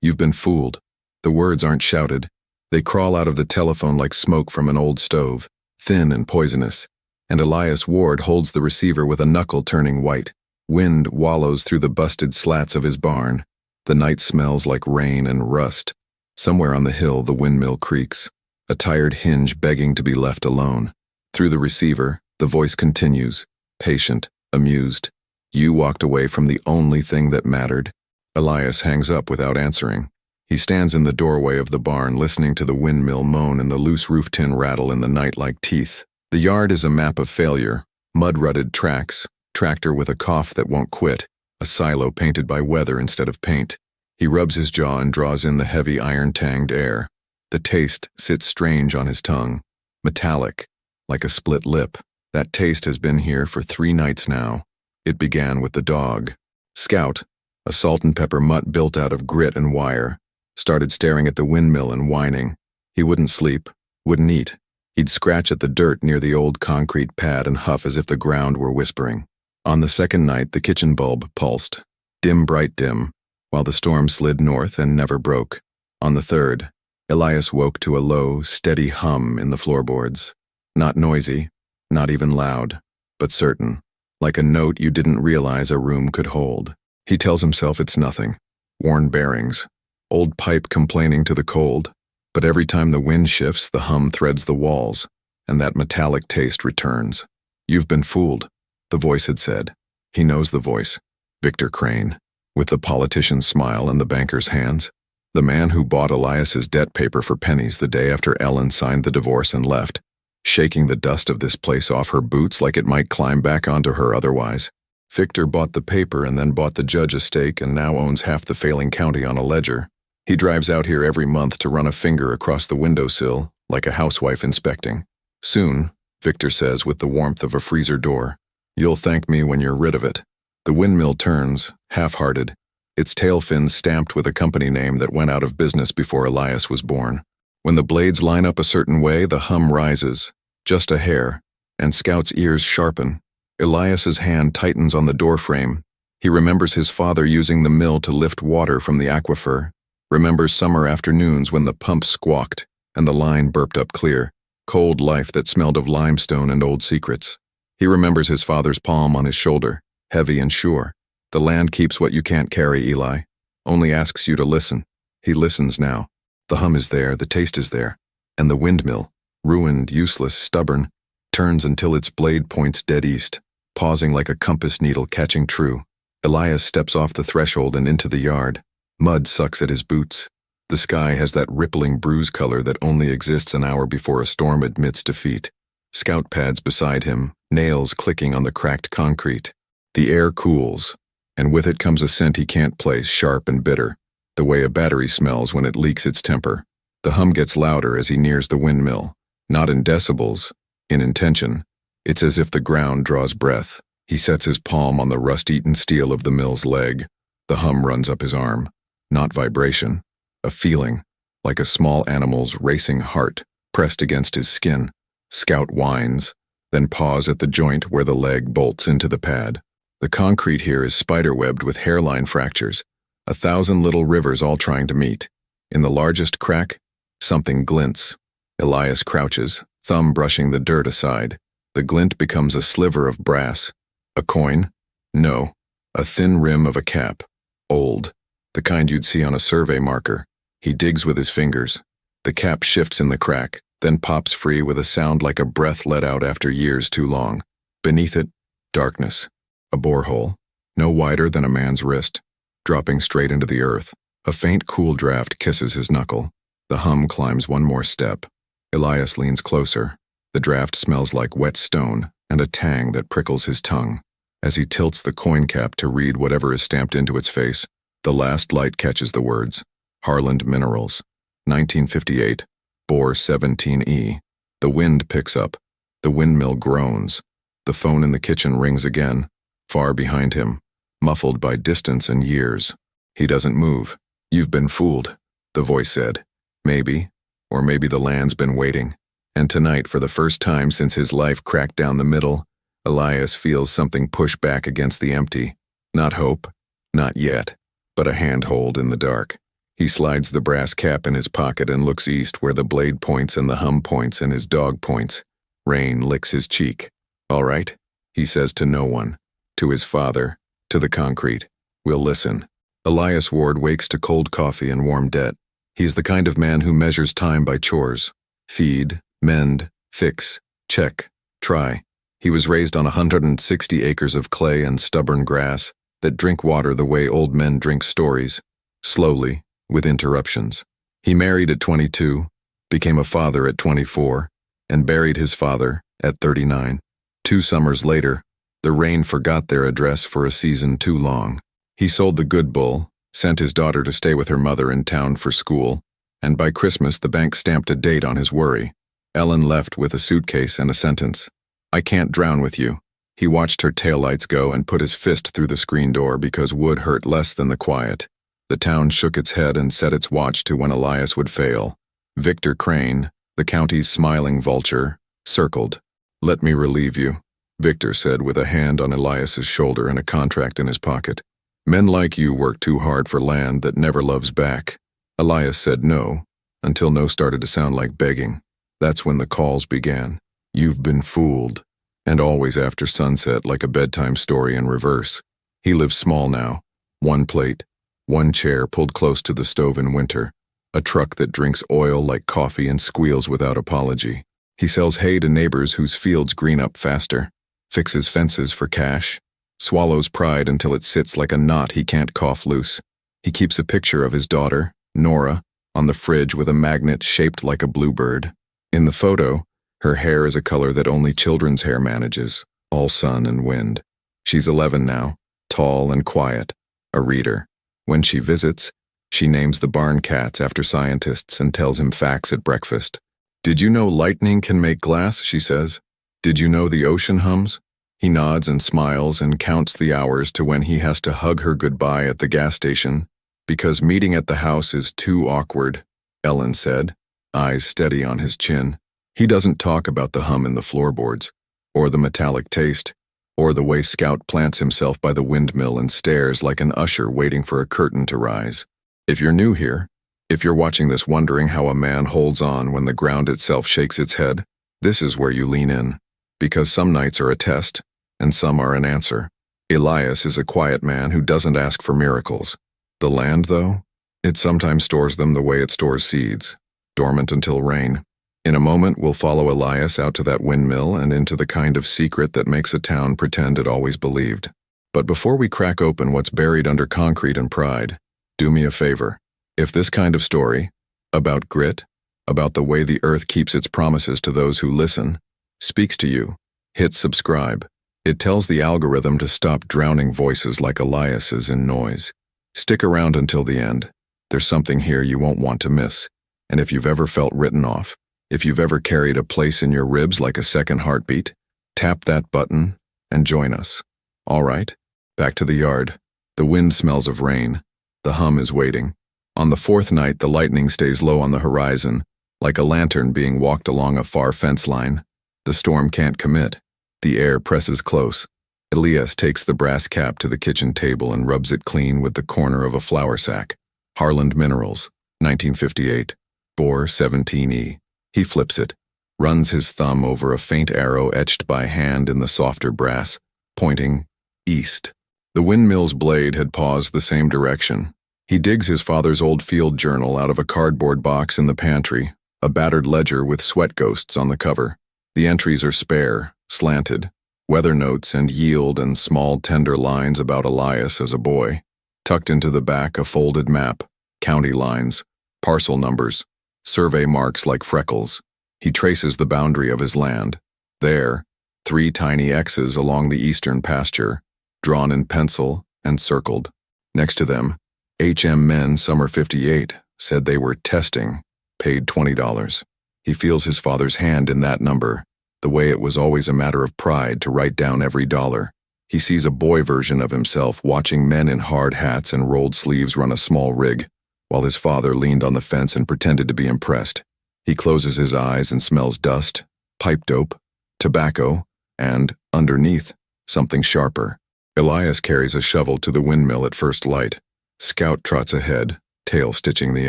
You've been fooled. The words aren't shouted. They crawl out of the telephone like smoke from an old stove, thin and poisonous. And Elias Ward holds the receiver with a knuckle turning white. Wind wallows through the busted slats of his barn. The night smells like rain and rust. Somewhere on the hill, the windmill creaks, a tired hinge begging to be left alone. Through the receiver, the voice continues, patient, amused. You walked away from the only thing that mattered. Elias hangs up without answering. He stands in the doorway of the barn, listening to the windmill moan and the loose roof tin rattle in the night like teeth. The yard is a map of failure, mud-rutted tracks, tractor with a cough that won't quit, a silo painted by weather instead of paint. He rubs his jaw and draws in the heavy iron-tanged air. The taste sits strange on his tongue, metallic, like a split lip. That taste has been here for 3 nights now. It began with the dog. Scout, a salt and pepper mutt built out of grit and wire, started staring at the windmill and whining. He wouldn't sleep, wouldn't eat. He'd scratch at the dirt near the old concrete pad and huff as if the ground were whispering. On the second night, the kitchen bulb pulsed, dim, bright dim, while the storm slid north and never broke. On the third, Elias woke to a low, steady hum in the floorboards. Not noisy, not even loud, but certain, like a note you didn't realize a room could hold. He tells himself it's nothing. Worn bearings, old pipe complaining to the cold. But every time the wind shifts, the hum threads the walls, and that metallic taste returns. You've been fooled, the voice had said. He knows the voice. Victor Crane, with the politician's smile and the banker's hands. The man who bought Elias's debt paper for pennies the day after Ellen signed the divorce and left, shaking the dust of this place off her boots like it might climb back onto her otherwise. Victor bought the paper and then bought the judge a stake and now owns half the failing county on a ledger. He drives out here every month to run a finger across the windowsill, like a housewife inspecting. Soon, Victor says with the warmth of a freezer door, you'll thank me when you're rid of it. The windmill turns, half-hearted, its tail fins stamped with a company name that went out of business before Elias was born. When the blades line up a certain way, the hum rises, just a hair, and Scout's ears sharpen. Elias's hand tightens on the doorframe. He remembers his father using the mill to lift water from the aquifer, remembers summer afternoons when the pump squawked and the line burped up clear, cold life that smelled of limestone and old secrets. He remembers his father's palm on his shoulder, heavy and sure. The land keeps what you can't carry, Eli. Only asks you to listen. He listens now. The hum is there, the taste is there. And the windmill, ruined, useless, stubborn, turns until its blade points dead east, pausing like a compass needle catching true. Elias steps off the threshold and into the yard. Mud sucks at his boots. The sky has that rippling bruise color that only exists an hour before a storm admits defeat. Scout pads beside him, nails clicking on the cracked concrete. The air cools, and with it comes a scent he can't place, sharp and bitter, the way a battery smells when it leaks its temper. The hum gets louder as he nears the windmill, not in decibels, in intention. It's as if the ground draws breath. He sets his palm on the rust-eaten steel of the mill's leg. The hum runs up his arm. Not vibration, a feeling, like a small animal's racing heart pressed against his skin. Scout whines, then paws at the joint where the leg bolts into the pad. The concrete here is spiderwebbed with hairline fractures, 1,000 little rivers all trying to meet. In the largest crack, something glints. Elias crouches, thumb brushing the dirt aside. The glint becomes a sliver of brass. A coin? No, a thin rim of a cap. Old. The kind you'd see on a survey marker. He digs with his fingers. The cap shifts in the crack, then pops free with a sound like a breath let out after years too long. Beneath it, darkness. A borehole, no wider than a man's wrist, dropping straight into the earth. A faint, cool draft kisses his knuckle. The hum climbs one more step. Elias leans closer. The draft smells like wet stone and a tang that prickles his tongue. As he tilts the coin cap to read whatever is stamped into its face, the last light catches the words, Harland Minerals, 1958, bore 17E. The wind picks up. The windmill groans. The phone in the kitchen rings again, far behind him, muffled by distance and years. He doesn't move. You've been fooled, the voice said. Maybe, or maybe the land's been waiting. And tonight, for the first time since his life cracked down the middle, Elias feels something push back against the empty. Not hope, not yet, but a handhold in the dark. He slides the brass cap in his pocket and looks east where the blade points and the hum points and his dog points. Rain licks his cheek. "All right," he says to no one. To his father, to the concrete. "We'll listen." Elias Ward wakes to cold coffee and warm debt. He's the kind of man who measures time by chores. Feed, mend, fix, check, try. He was raised on 160 acres of clay and stubborn grass that drink water the way old men drink stories, slowly, with interruptions. He married at 22, became a father at 24, and buried his father at 39. 2 summers later, the rain forgot their address for a season too long. He sold the good bull, sent his daughter to stay with her mother in town for school, and by Christmas the bank stamped a date on his worry. Ellen left with a suitcase and a sentence. "I can't drown with you." He watched her taillights go and put his fist through the screen door because wood hurt less than the quiet. The town shook its head and set its watch to when Elias would fail. Victor Crane, the county's smiling vulture, circled. "Let me relieve you," Victor said with a hand on Elias's shoulder and a contract in his pocket. "Men like you work too hard for land that never loves back." Elias said no, until no started to sound like begging. That's when the calls began. "You've been fooled," and always after sunset like a bedtime story in reverse. He lives small now. 1 plate, 1 chair pulled close to the stove in winter, a truck that drinks oil like coffee and squeals without apology. He sells hay to neighbors whose fields green up faster, fixes fences for cash, swallows pride until it sits like a knot he can't cough loose. He keeps a picture of his daughter, Nora, on the fridge with a magnet shaped like a bluebird. In the photo, her hair is a color that only children's hair manages, all sun and wind. She's 11 now, tall and quiet, a reader. When she visits, she names the barn cats after scientists and tells him facts at breakfast. "Did you know lightning can make glass?" she says. "Did you know the ocean hums?" He nods and smiles and counts the hours to when he has to hug her goodbye at the gas station, because meeting at the house is too awkward, Ellen said, eyes steady on his chin. He doesn't talk about the hum in the floorboards, or the metallic taste, or the way Scout plants himself by the windmill and stares like an usher waiting for a curtain to rise. If you're new here, if you're watching this wondering how a man holds on when the ground itself shakes its head, this is where you lean in, because some nights are a test, and some are an answer. Elias is a quiet man who doesn't ask for miracles. The land, though, it sometimes stores them the way it stores seeds, dormant until rain. In a moment, we'll follow Elias out to that windmill and into the kind of secret that makes a town pretend it always believed. But before we crack open what's buried under concrete and pride, do me a favor. If this kind of story, about grit, about the way the earth keeps its promises to those who listen, speaks to you, hit subscribe. It tells the algorithm to stop drowning voices like Elias's in noise. Stick around until the end. There's something here you won't want to miss. And if you've ever felt written off, if you've ever carried a place in your ribs like a second heartbeat, tap that button and join us. All right, back to the yard. The wind smells of rain. The hum is waiting. On the 4th night, the lightning stays low on the horizon, like a lantern being walked along a far fence line. The storm can't commit. The air presses close. Elias takes the brass cap to the kitchen table and rubs it clean with the corner of a flour sack. Harland Minerals, 1958, bore 17E. He flips it, runs his thumb over a faint arrow etched by hand in the softer brass, pointing east. The windmill's blade had paused the same direction. He digs his father's old field journal out of a cardboard box in the pantry, a battered ledger with sweat ghosts on the cover. The entries are spare, slanted, weather notes and yield and small tender lines about Elias as a boy. Tucked into the back a folded map, county lines, parcel numbers, survey marks like freckles. He traces the boundary of his land. There, 3 tiny X's along the eastern pasture, drawn in pencil and circled. Next to them, HM Men Summer 58 said they were testing, paid $20. He feels his father's hand in that number, the way it was always a matter of pride to write down every dollar. He sees a boy version of himself watching men in hard hats and rolled sleeves run a small rig, while his father leaned on the fence and pretended to be impressed. He closes his eyes and smells dust, pipe dope, tobacco, and, underneath, something sharper. Elias carries a shovel to the windmill at first light. Scout trots ahead, tail stitching the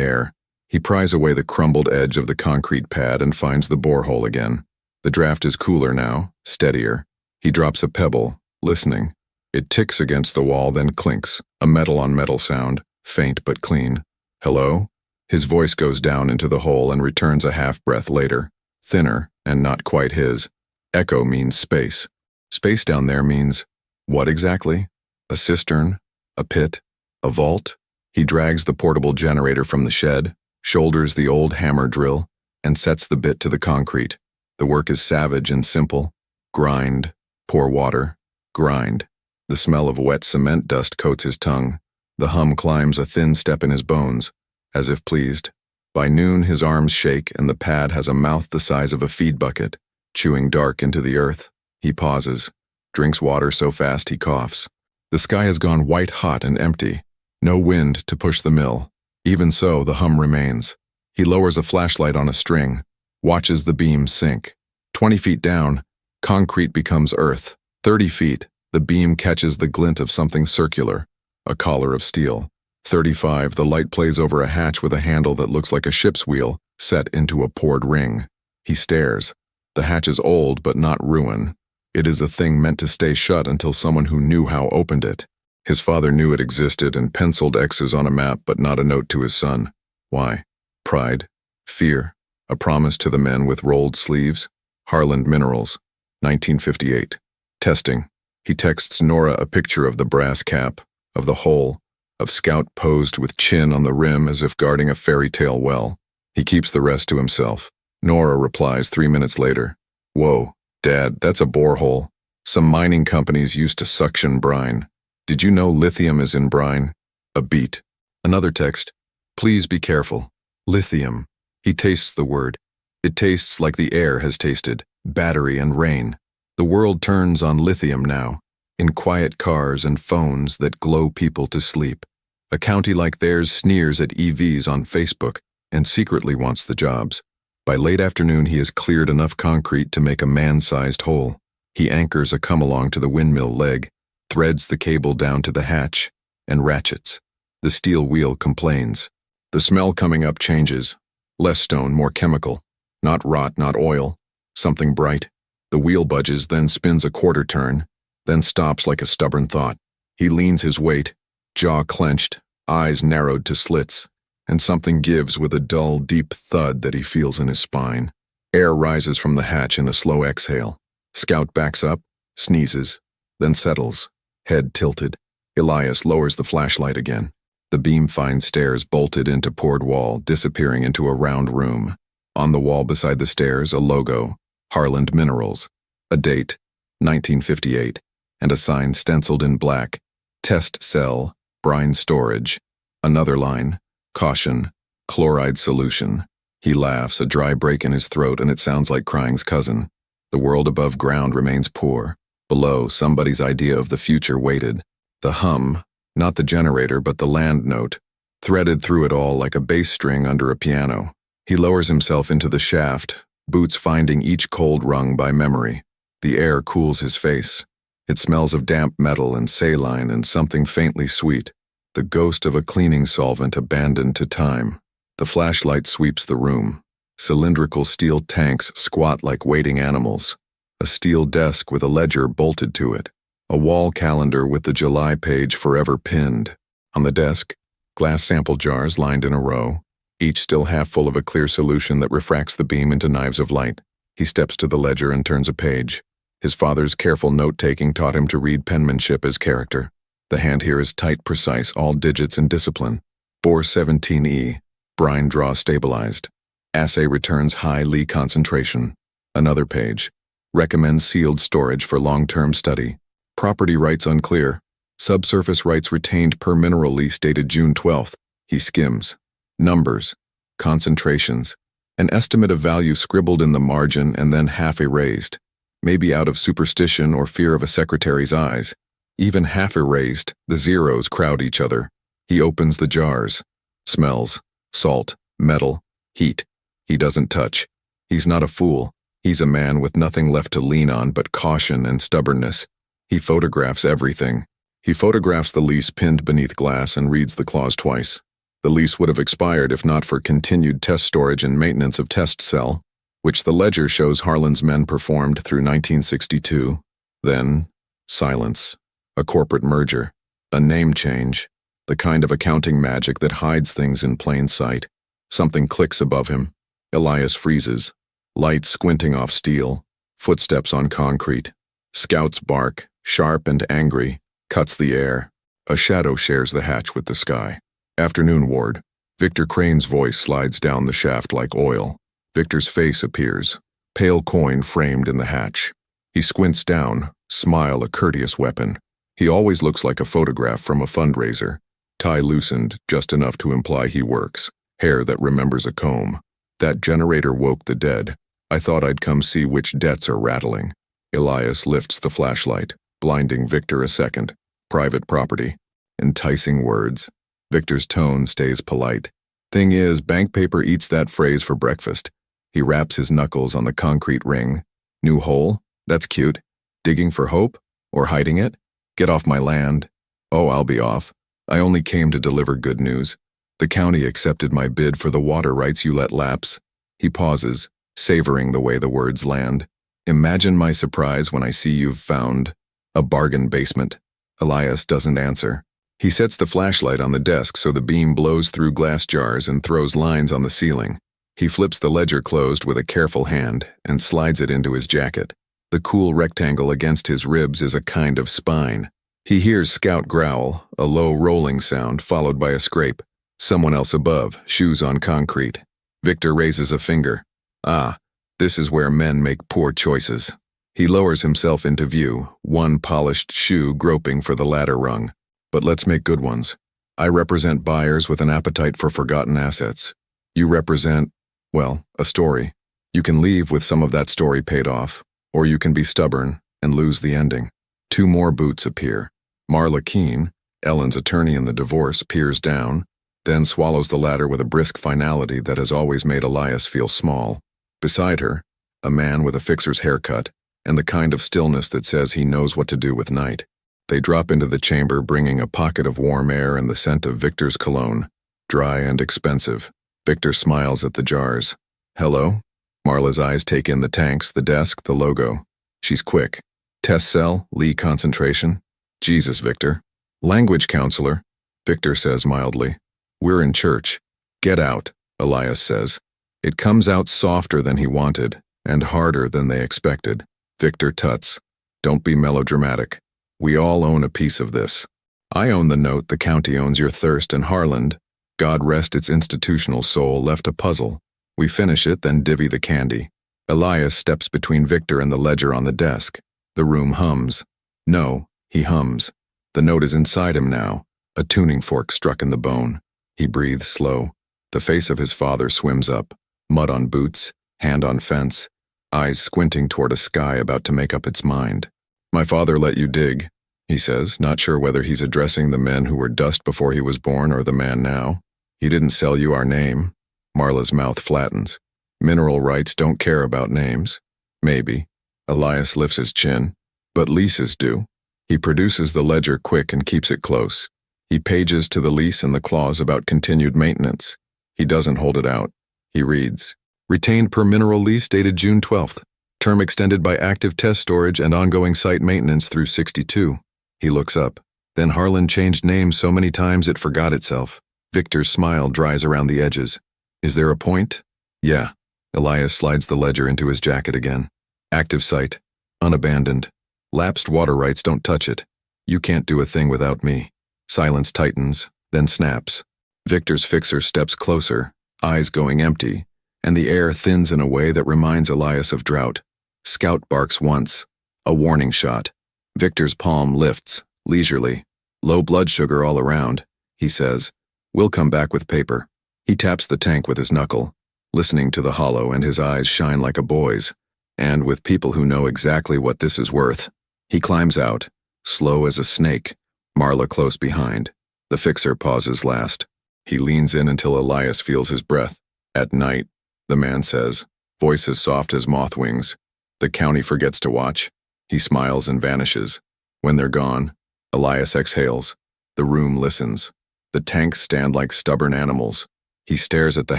air. He pries away the crumbled edge of the concrete pad and finds the borehole again. The draft is cooler now, steadier. He drops a pebble, listening. It ticks against the wall, then clinks, a metal-on-metal sound, faint but clean. Hello? His voice goes down into the hole and returns a half-breath later, thinner and not quite his. Echo means space. Space down there means what exactly? A cistern? A pit? A vault? He drags the portable generator from the shed, shoulders the old hammer drill, and sets the bit to the concrete. The work is savage and simple. Grind, pour water, grind. The smell of wet cement dust coats his tongue. The hum climbs a thin step in his bones, as if pleased. By noon, his arms shake and the pad has a mouth the size of a feed bucket, chewing dark into the earth. He pauses, drinks water so fast he coughs. The sky has gone white-hot and empty. No wind to push the mill. Even so, the hum remains. He lowers a flashlight on a string, watches the beam sink. 20 feet down, concrete becomes earth. 30 feet, the beam catches the glint of something circular, a collar of steel. 35, the light plays over a hatch with a handle that looks like a ship's wheel set into a poured ring. He stares. The hatch is old but not ruin. It is a thing meant to stay shut until someone who knew how opened it. His father knew it existed and penciled X's on a map, but not a note to his son. Why? Pride? Fear? A promise to the men with rolled sleeves? Harland Minerals, 1958. Testing. He texts Nora a picture of the brass cap, of the hole, of Scout posed with chin on the rim as if guarding a fairy tale well. He keeps the rest to himself. Nora replies 3 minutes later. Whoa, Dad, that's a borehole. Some mining companies used to suction brine. Did you know lithium is in brine? A beat. Another text. Please be careful. Lithium. He tastes the word. It tastes like the air has tasted, battery and rain. The world turns on lithium now, in quiet cars and phones that glow people to sleep. A county like theirs sneers at EVs on Facebook and secretly wants the jobs. By late afternoon, he has cleared enough concrete to make a man-sized hole. He anchors a come-along to the windmill leg, threads the cable down to the hatch, and ratchets. The steel wheel complains. The smell coming up changes. Less stone, more chemical. Not rot, not oil. Something bright. The wheel budges, then spins a quarter turn, then stops like a stubborn thought. He leans his weight, jaw clenched, eyes narrowed to slits, and something gives with a dull, deep thud that he feels in his spine. Air rises from the hatch in a slow exhale. Scout backs up, sneezes, then settles, head tilted. Elias lowers the flashlight again. The beam finds stairs bolted into poured wall, disappearing into a round room. On the wall beside the stairs, a logo, Harland Minerals, a date, 1958, and a sign stenciled in black, Test Cell, Brine Storage. Another line, Caution, Chloride Solution. He laughs, a dry break in his throat, and it sounds like crying's cousin. The world above ground remains poor. Below, somebody's idea of the future waited. The hum, not the generator but the land note, threaded through it all like a bass string under a piano. He lowers himself into the shaft, boots finding each cold rung by memory. The air cools his face. It smells of damp metal and saline and something faintly sweet, the ghost of a cleaning solvent abandoned to time. The flashlight sweeps the room. Cylindrical steel tanks squat like waiting animals. A steel desk with a ledger bolted to it. A wall calendar with the July page forever pinned. On the desk, glass sample jars lined in a row, each still half full of a clear solution that refracts the beam into knives of light. He steps to the ledger and turns a page. His father's careful note-taking taught him to read penmanship as character. The hand here is tight, precise, all digits in discipline. Bore 17E, brine draw stabilized. Assay returns high Li concentration. Another page. Recommends sealed storage for long-term study. Property rights unclear. Subsurface rights retained per mineral lease dated June 12th. He skims. Numbers. Concentrations. An estimate of value scribbled in the margin and then half erased. Maybe out of superstition or fear of a secretary's eyes. Even half erased, the zeros crowd each other. He opens the jars. Smells. Salt. Metal. Heat. He doesn't touch. He's not a fool. He's a man with nothing left to lean on but caution and stubbornness. He photographs everything. He photographs the lease pinned beneath glass and reads the clause twice. The lease would have expired if not for continued test storage and maintenance of test cell, which the ledger shows Harlan's men performed through 1962. Then, silence. A corporate merger. A name change. The kind of accounting magic that hides things in plain sight. Something clicks above him. Elias freezes. Light squinting off steel. Footsteps on concrete. Scout's bark, sharp and angry, cuts the air. A shadow shares the hatch with the sky. Afternoon ward. Victor Crane's voice slides down the shaft like oil. Victor's face appears, pale coin framed in the hatch. He squints down, smile a courteous weapon. He always looks like a photograph from a fundraiser. Tie loosened, just enough to imply he works. Hair that remembers a comb. That generator woke the dead. I thought I'd come see which debts are rattling. Elias lifts the flashlight, blinding Victor a second. Private property. Enticing words. Victor's tone stays polite. Thing is, bank paper eats that phrase for breakfast. He raps his knuckles on the concrete ring. New hole? That's cute. Digging for hope? Or hiding it? Get off my land. Oh, I'll be off. I only came to deliver good news. The county accepted my bid for the water rights you let lapse. He pauses, savoring the way the words land. Imagine my surprise when I see you've found a bargain basement. Elias doesn't answer. He sets the flashlight on the desk so the beam blows through glass jars and throws lines on the ceiling. He flips the ledger closed with a careful hand and slides it into his jacket. The cool rectangle against his ribs is a kind of spine. He hears Scout growl, a low rolling sound followed by a scrape. Someone else above, shoes on concrete. Victor raises a finger. Ah, this is where men make poor choices. He lowers himself into view, one polished shoe groping for the ladder rung. But let's make good ones. I represent buyers with an appetite for forgotten assets. You represent, well, a story. You can leave with some of that story paid off, or you can be stubborn and lose the ending. Two more boots appear. Marla Keene, Ellen's attorney in the divorce, peers down, then swallows the ladder with a brisk finality that has always made Elias feel small. Beside her, a man with a fixer's haircut, and the kind of stillness that says he knows what to do with night. They drop into the chamber bringing a pocket of warm air and the scent of Victor's cologne, dry and expensive. Victor smiles at the jars. Hello? Marla's eyes take in the tanks, the desk, the logo. She's quick. Test cell, Lee concentration. Jesus, Victor. Language counselor, Victor says mildly. We're in church. Get out, Elias says. It comes out softer than he wanted, and harder than they expected. Victor tuts. Don't be melodramatic. We all own a piece of this. I own the note the county owns your thirst, and Harland, God rest its institutional soul, left a puzzle. We finish it, then divvy the candy. Elias steps between Victor and the ledger on the desk. The room hums. No, he hums. The note is inside him now, a tuning fork struck in the bone. He breathes slow. The face of his father swims up, mud on boots, hand on fence, eyes squinting toward a sky about to make up its mind. My father let you dig, he says, not sure whether he's addressing the men who were dust before he was born or the man now. He didn't sell you our name. Marla's mouth flattens. Mineral rights don't care about names. Maybe. Elias lifts his chin. But leases do. He produces the ledger quick and keeps it close. He pages to the lease and the clause about continued maintenance. He doesn't hold it out. He reads, Retained per mineral lease dated June 12th. Term extended by active test storage and ongoing site maintenance through 62. He looks up. Then Harlan changed names so many times it forgot itself. Victor's smile dries around the edges. Is there a point? Yeah. Elias slides the ledger into his jacket again. Active site. Unabandoned. Lapsed water rights don't touch it. You can't do a thing without me. Silence tightens, then snaps. Victor's fixer steps closer, eyes going empty, and the air thins in a way that reminds Elias of drought. Scout barks once. A warning shot. Victor's palm lifts, leisurely. Low blood sugar all around, he says. We'll come back with paper. He taps the tank with his knuckle, listening to the hollow, and his eyes shine like a boy's. And with people who know exactly what this is worth. He climbs out, slow as a snake, Marla close behind. The fixer pauses last. He leans in until Elias feels his breath. At night, the man says, voice as soft as moth wings. The county forgets to watch. He smiles and vanishes. When they're gone, Elias exhales. The room listens. The tanks stand like stubborn animals. He stares at the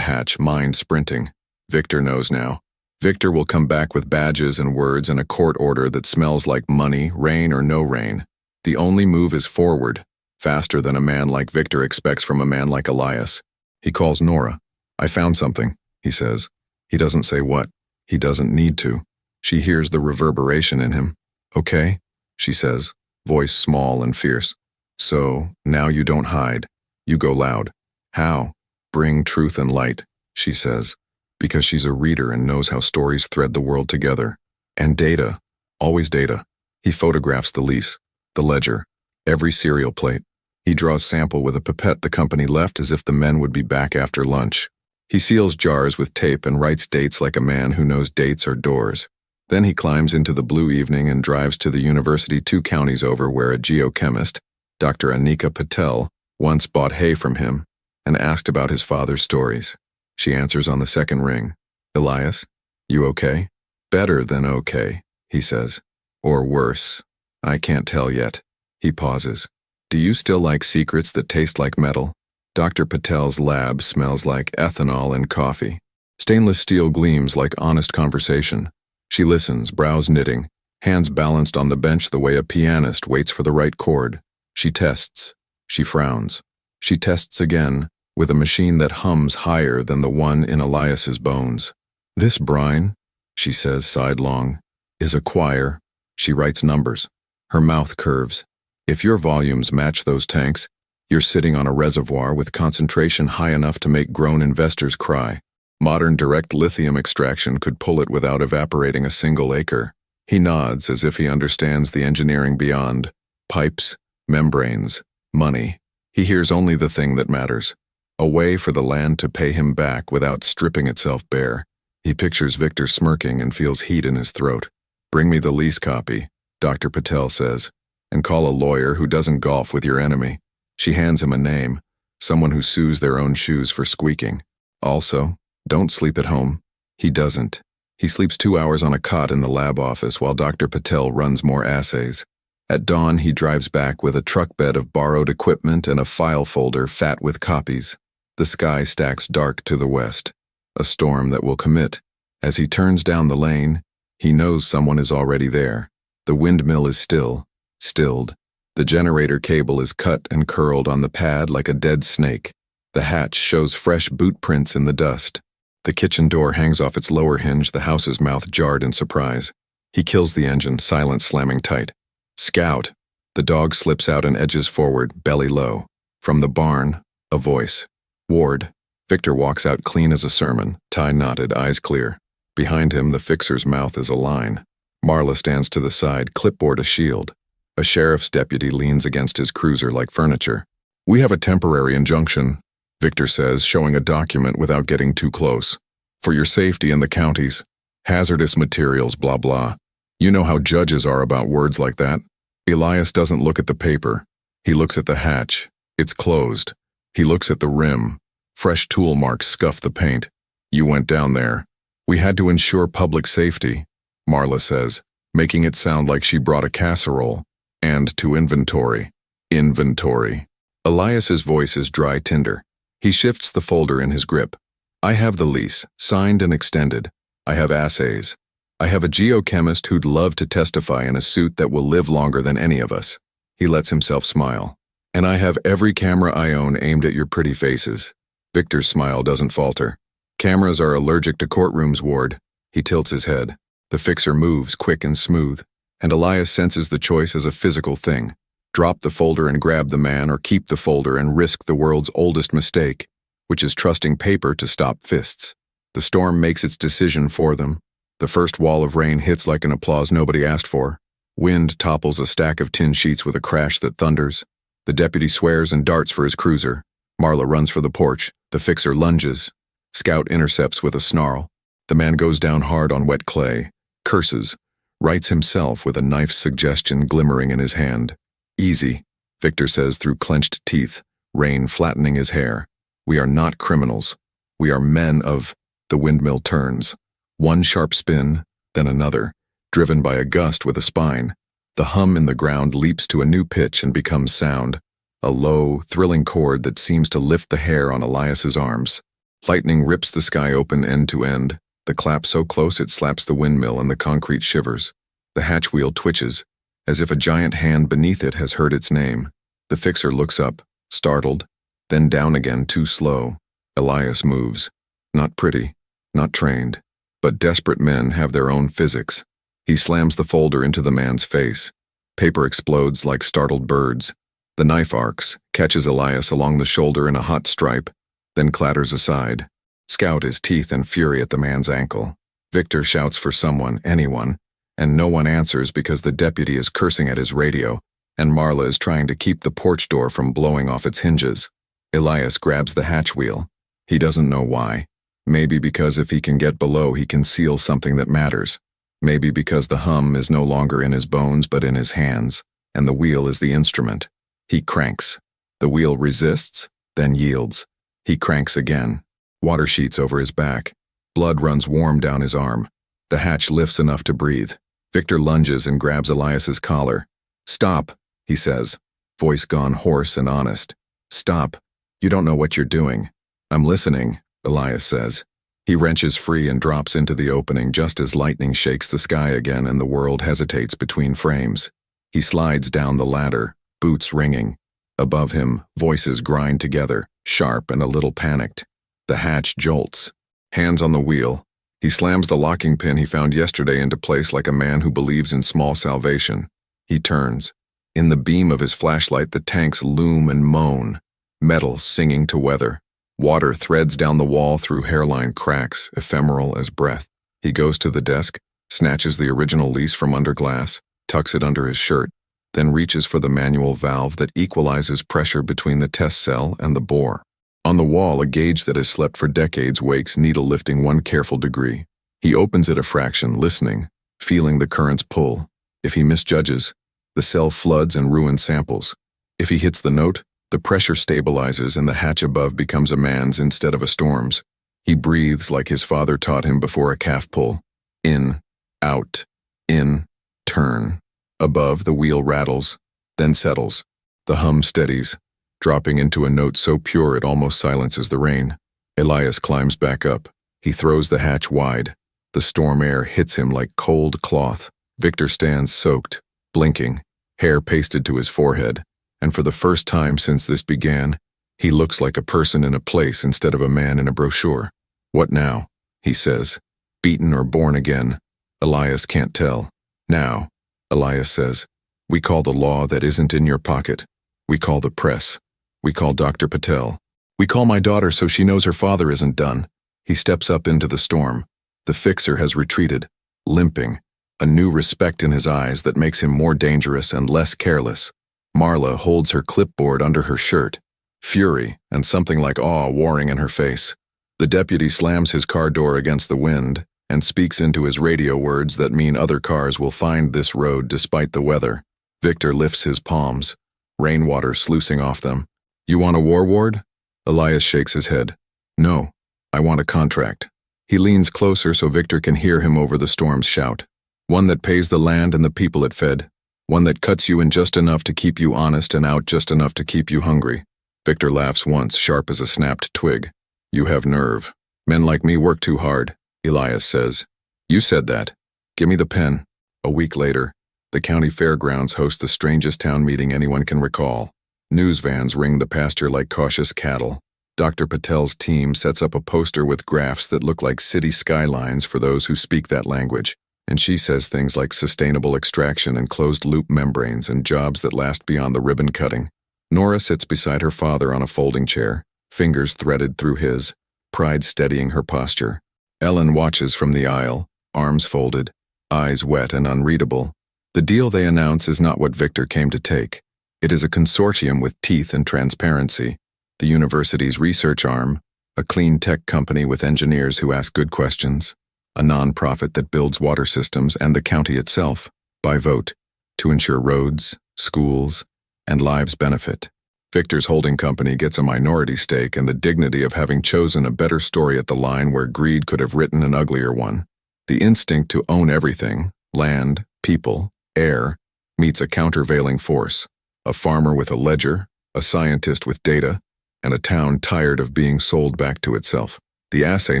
hatch, mind sprinting. Victor knows now. Victor will come back with badges and words and a court order that smells like money, rain or no rain. The only move is forward, faster than a man like Victor expects from a man like Elias. He calls Nora. "I found something," he says. He doesn't say what. He doesn't need to. She hears the reverberation in him. "Okay," she says, voice small and fierce. "So, now you don't hide. You go loud." "How?" "Bring truth and light," she says, because she's a reader and knows how stories thread the world together. And data. Always data. He photographs the lease, the ledger, every serial plate. He draws sample with a pipette the company left as if the men would be back after lunch. He seals jars with tape and writes dates like a man who knows dates are doors. Then he climbs into the blue evening and drives to the university 2 counties over where a geochemist, Dr. Anika Patel, once bought hay from him and asked about his father's stories. She answers on the second ring. "Elias, you okay?" "Better than okay," he says. "Or worse. I can't tell yet." He pauses. "Do you still like secrets that taste like metal?" Dr. Patel's lab smells like ethanol and coffee. Stainless steel gleams like honest conversation. She listens, brows knitting, hands balanced on the bench the way a pianist waits for the right chord. She tests. She frowns. She tests again, with a machine that hums higher than the one in Elias's bones. "This brine," she says sidelong, "is a choir." She writes numbers. Her mouth curves. "If your volumes match those tanks, you're sitting on a reservoir with concentration high enough to make grown investors cry. Modern direct lithium extraction could pull it without evaporating a single acre." He nods as if he understands the engineering beyond. Pipes, membranes, money. He hears only the thing that matters. A way for the land to pay him back without stripping itself bare. He pictures Victor smirking and feels heat in his throat. "Bring me the lease copy," Dr. Patel says, "and call a lawyer who doesn't golf with your enemy." She hands him a name, someone who sues their own shoes for squeaking. "Also, don't sleep at home." He doesn't. He sleeps 2 hours on a cot in the lab office while Dr. Patel runs more assays. At dawn, he drives back with a truck bed of borrowed equipment and a file folder fat with copies. The sky stacks dark to the west, a storm that will commit. As he turns down the lane, he knows someone is already there. The windmill is stilled. The generator cable is cut and curled on the pad like a dead snake. The hatch shows fresh boot prints in the dust. The kitchen door hangs off its lower hinge, the house's mouth jarred in surprise. He kills the engine, silence slamming tight. "Scout." The dog slips out and edges forward, belly low. From the barn, a voice. "Ward." Victor walks out clean as a sermon, tie knotted, eyes clear. Behind him, the fixer's mouth is a line. Marla stands to the side, clipboard a shield. A sheriff's deputy leans against his cruiser like furniture. "We have a temporary injunction," Victor says, showing a document without getting too close. "For your safety in the counties. Hazardous materials, blah blah. You know how judges are about words like that." Elias doesn't look at the paper. He looks at the hatch. It's closed. He looks at the rim. Fresh tool marks scuff the paint. "You went down there." "We had to ensure public safety," Marla says, making it sound like she brought a casserole. "And to inventory." Inventory. Elias's voice is dry tinder. He shifts the folder in his grip. "I have the lease, signed and extended. I have assays. I have a geochemist who'd love to testify in a suit that will live longer than any of us." He lets himself smile. "And I have every camera I own aimed at your pretty faces." Victor's smile doesn't falter. "Cameras are allergic to courtrooms, Ward." He tilts his head. The fixer moves, quick and smooth, and Elias senses the choice as a physical thing. Drop the folder and grab the man, or keep the folder and risk the world's oldest mistake, which is trusting paper to stop fists. The storm makes its decision for them. The first wall of rain hits like an applause nobody asked for. Wind topples a stack of tin sheets with a crash that thunders. The deputy swears and darts for his cruiser. Marla runs for the porch. The fixer lunges. Scout intercepts with a snarl. The man goes down hard on wet clay, curses, writes himself with a knife's suggestion glimmering in his hand. "Easy," Victor says through clenched teeth, rain flattening his hair. "We are not criminals. We are men of—" The windmill turns. One sharp spin, then another, driven by a gust with a spine. The hum in the ground leaps to a new pitch and becomes sound. a low, thrilling chord that seems to lift the hair on Elias's arms. Lightning rips the sky open end to end, the clap so close it slaps the windmill and the concrete shivers. The hatch wheel twitches, as if a giant hand beneath it has heard its name. The fixer looks up, startled, then down again too slow. Elias moves. Not pretty, not trained, but desperate men have their own physics. He slams the folder into the man's face. Paper explodes like startled birds. The knife arcs, catches Elias along the shoulder in a hot stripe, then clatters aside. Scout his teeth in fury at the man's ankle. Victor shouts for someone, anyone, and no one answers because the deputy is cursing at his radio, and Marla is trying to keep the porch door from blowing off its hinges. Elias grabs the hatch wheel. He doesn't know why. Maybe because if he can get below, he can seal something that matters. Maybe because the hum is no longer in his bones but in his hands, and the wheel is the instrument. He cranks. The wheel resists, then yields. He cranks again. Water sheets over his back. Blood runs warm down his arm. The hatch lifts enough to breathe. Victor lunges and grabs Elias's collar. "Stop," he says, voice gone hoarse and honest. "Stop. You don't know what you're doing." "I'm listening," Elias says. He wrenches free and drops into the opening just as lightning shakes the sky again and the world hesitates between frames. He slides down the ladder, boots ringing. Above him, voices grind together, sharp and a little panicked. The hatch jolts. Hands on the wheel. He slams the locking pin he found yesterday into place like a man who believes in small salvation. He turns. In the beam of his flashlight, the tanks loom and moan, metal singing to weather. Water threads down the wall through hairline cracks, ephemeral as breath. He goes to the desk, snatches the original lease from under glass, tucks it under his shirt, then reaches for the manual valve that equalizes pressure between the test cell and the bore. On the wall, a gauge that has slept for decades wakes, needle lifting 1 careful degree. He opens it a fraction, listening, feeling the current's pull. If he misjudges, the cell floods and ruins samples. If he hits the note, the pressure stabilizes and the hatch above becomes a man's instead of a storm's. He breathes like his father taught him before a calf pull. In, out, in, turn. Above, the wheel rattles, then settles. The hum steadies, dropping into a note so pure it almost silences the rain. Elias climbs back up. He throws the hatch wide. The storm air hits him like cold cloth. Victor stands soaked, blinking, hair pasted to his forehead, and for the first time since this began, he looks like a person in a place instead of a man in a brochure. "What now?" he says. Beaten or born again? Elias can't tell. "Now," Elias says, "we call the law that isn't in your pocket. We call the press. We call Dr. Patel. We call my daughter so she knows her father isn't done." He steps up into the storm. The fixer has retreated, limping, a new respect in his eyes that makes him more dangerous and less careless. Marla holds her clipboard under her shirt, fury and something like awe warring in her face. The deputy slams his car door against the wind and speaks into his radio words that mean other cars will find this road despite the weather. Victor lifts his palms, rainwater sluicing off them. "You want a war ward?" Elias shakes his head. "No, I want a contract." He leans closer so Victor can hear him over the storm's shout. "One that pays the land and the people it fed. One that cuts you in just enough to keep you honest and out just enough to keep you hungry." Victor laughs once, sharp as a snapped twig. "You have nerve. Men like me work too hard," Elias says. "You said that. Give me the pen." A week later, the county fairgrounds host the strangest town meeting anyone can recall. News vans ring the pasture like cautious cattle. Dr. Patel's team sets up a poster with graphs that look like city skylines for those who speak that language, and she says things like sustainable extraction and closed-loop membranes and jobs that last beyond the ribbon cutting. Nora sits beside her father on a folding chair, fingers threaded through his, pride steadying her posture. Ellen watches from the aisle, arms folded, eyes wet and unreadable. The deal they announce is not what Victor came to take. It is a consortium with teeth and transparency. The university's research arm, a clean tech company with engineers who ask good questions, a non-profit that builds water systems, and the county itself, by vote, to ensure roads, schools, and lives benefit. Victor's holding company gets a minority stake and the dignity of having chosen a better story at the line where greed could have written an uglier one. The instinct to own everything, land, people, air, meets a countervailing force, a farmer with a ledger, a scientist with data, and a town tired of being sold back to itself. The assay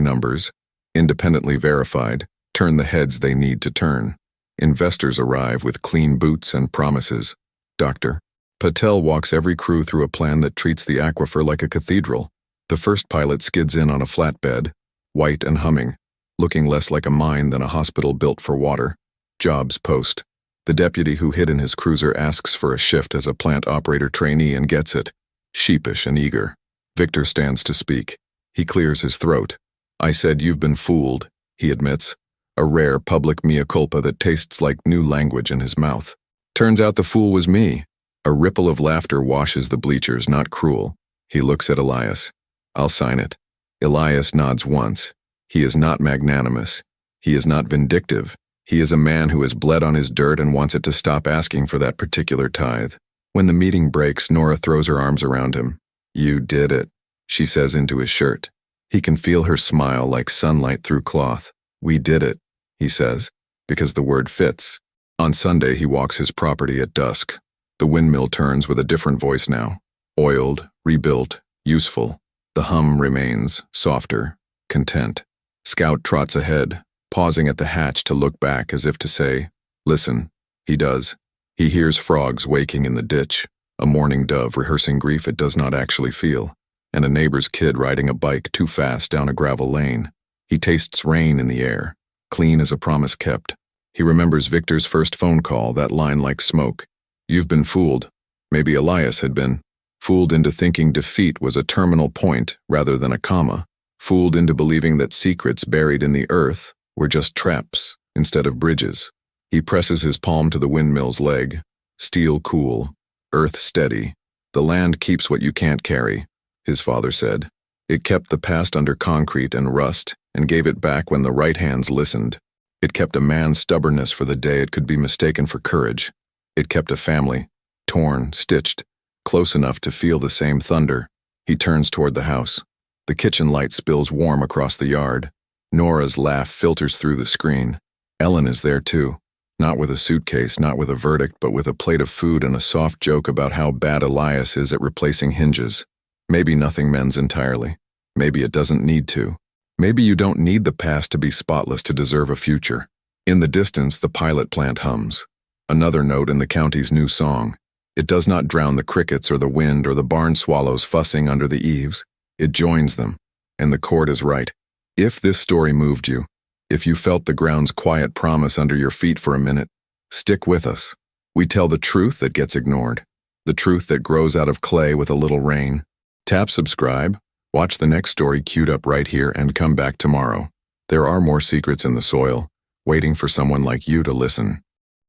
numbers, independently verified, turn the heads they need to turn. Investors arrive with clean boots and promises. Dr. Patel walks every crew through a plan that treats the aquifer like a cathedral. The first pilot skids in on a flatbed, white and humming, looking less like a mine than a hospital built for water. Jobs post. The deputy who hid in his cruiser asks for a shift as a plant operator trainee and gets it, sheepish and eager. Victor stands to speak. He clears his throat. I said you've been fooled, he admits, a rare public mea culpa that tastes like new language in his mouth. Turns out the fool was me. A ripple of laughter washes the bleachers, not cruel. He looks at Elias. I'll sign it. Elias nods once. He is not magnanimous. He is not vindictive. He is a man who has bled on his dirt and wants it to stop asking for that particular tithe. When the meeting breaks, Nora throws her arms around him. You did it, she says into his shirt. He can feel her smile like sunlight through cloth. We did it, he says, because the word fits. On Sunday, he walks his property at dusk. The windmill turns with a different voice now. Oiled, rebuilt, useful. The hum remains, softer, content. Scout trots ahead, pausing at the hatch to look back as if to say, listen. He does. He hears frogs waking in the ditch, a mourning dove rehearsing grief it does not actually feel, and a neighbor's kid riding a bike too fast down a gravel lane. He tastes rain in the air, clean as a promise kept. He remembers Victor's first phone call, that line like smoke. You've been fooled. Maybe Elias had been. Fooled into thinking defeat was a terminal point rather than a comma. Fooled into believing that secrets buried in the earth were just traps instead of bridges. He presses his palm to the windmill's leg. Steel cool, earth steady. The land keeps what you can't carry, his father said. It kept the past under concrete and rust and gave it back when the right hands listened. It kept a man's stubbornness for the day it could be mistaken for courage. It kept a family, torn, stitched, close enough to feel the same thunder. He turns toward the house. The kitchen light spills warm across the yard. Nora's laugh filters through the screen. Ellen is there too. Not with a suitcase, not with a verdict, but with a plate of food and a soft joke about how bad Elias is at replacing hinges. Maybe nothing mends entirely. Maybe it doesn't need to. Maybe you don't need the past to be spotless to deserve a future. In the distance, the pilot plant hums. Another note in the county's new song. It does not drown the crickets or the wind or the barn swallows fussing under the eaves. It joins them, and the chord is right. If this story moved you, if you felt the ground's quiet promise under your feet for a minute, stick with us. We tell the truth that gets ignored, the truth that grows out of clay with a little rain. Tap subscribe, watch the next story queued up right here, and come back tomorrow. There are more secrets in the soil, waiting for someone like you to listen.